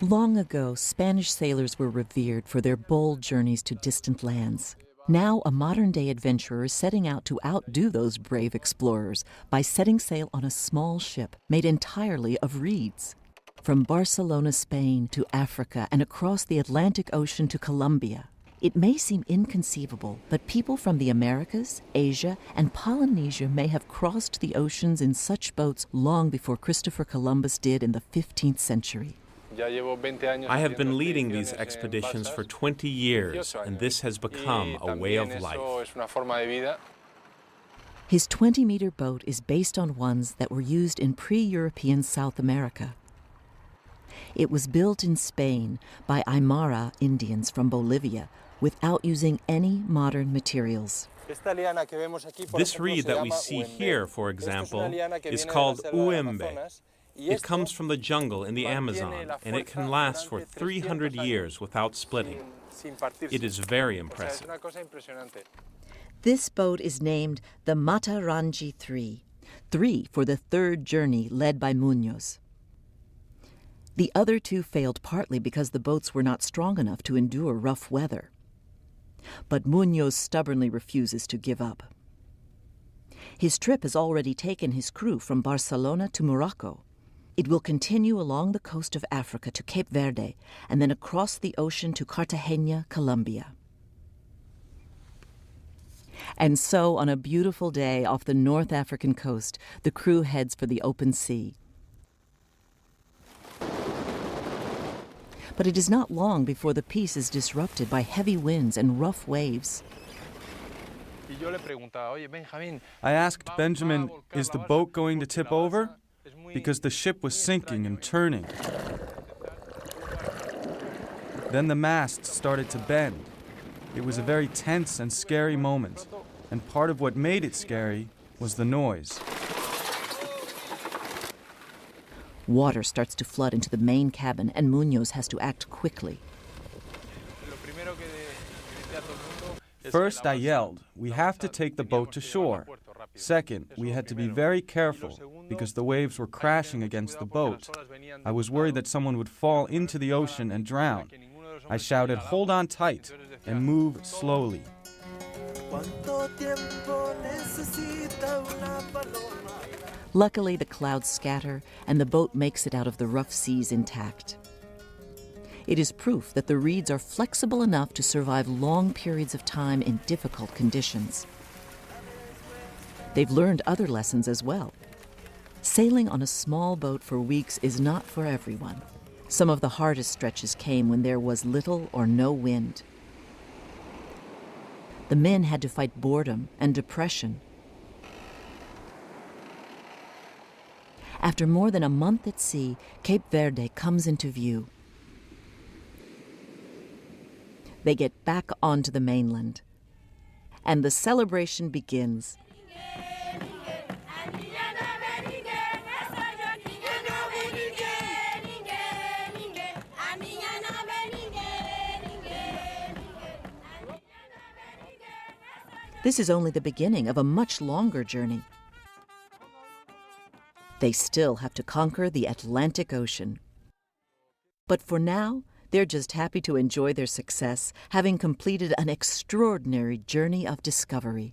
Long ago, Spanish sailors were revered for their bold journeys to distant lands. Now, a modern-day adventurer is setting out to outdo those brave explorers by setting sail on a small ship made entirely of reeds. From Barcelona, Spain, to Africa and across the Atlantic Ocean to Colombia. It may seem inconceivable, but people from the Americas, Asia, and Polynesia may have crossed the oceans in such boats long before Christopher Columbus did in the 15th century. I have been leading these expeditions for 20 years, and this has become a way of life. His 20-meter boat is based on ones that were used in pre-European South America. It was built in Spain by Aymara Indians from Bolivia without using any modern materials. This reed that we see here, for example, is called uembe. It comes from the jungle in the Amazon, and it can last for 300 years without splitting. It is very impressive. This boat is named the Matarangi 3 for the third journey led by Muñoz. The other two failed partly because the boats were not strong enough to endure rough weather. But Muñoz stubbornly refuses to give up. His trip has already taken his crew from Barcelona to Morocco. It will continue along the coast of Africa to Cape Verde and then across the ocean to Cartagena, Colombia. And so, on a beautiful day off the North African coast, the crew heads for the open sea. But it is not long before the peace is disrupted by heavy winds and rough waves. I asked Benjamin, is the boat going to tip over? Because the ship was sinking and turning. Then the masts started to bend. It was a very tense and scary moment, and part of what made it scary was the noise. Water starts to flood into the main cabin, and Muñoz has to act quickly. First, I yelled, "We have to take the boat to shore." Second, we had to be very careful because the waves were crashing against the boat. I was worried that someone would fall into the ocean and drown. I shouted, "Hold on tight and move slowly." Luckily, the clouds scatter and the boat makes it out of the rough seas intact. It is proof that the reeds are flexible enough to survive long periods of time in difficult conditions. They've learned other lessons as well. Sailing on a small boat for weeks is not for everyone. Some of the hardest stretches came when there was little or no wind. The men had to fight boredom and depression. After more than a month at sea, Cape Verde comes into view. They get back onto the mainland, and the celebration begins. This is only the beginning of a much longer journey. They still have to conquer the Atlantic Ocean. But for now, they're just happy to enjoy their success, having completed an extraordinary journey of discovery.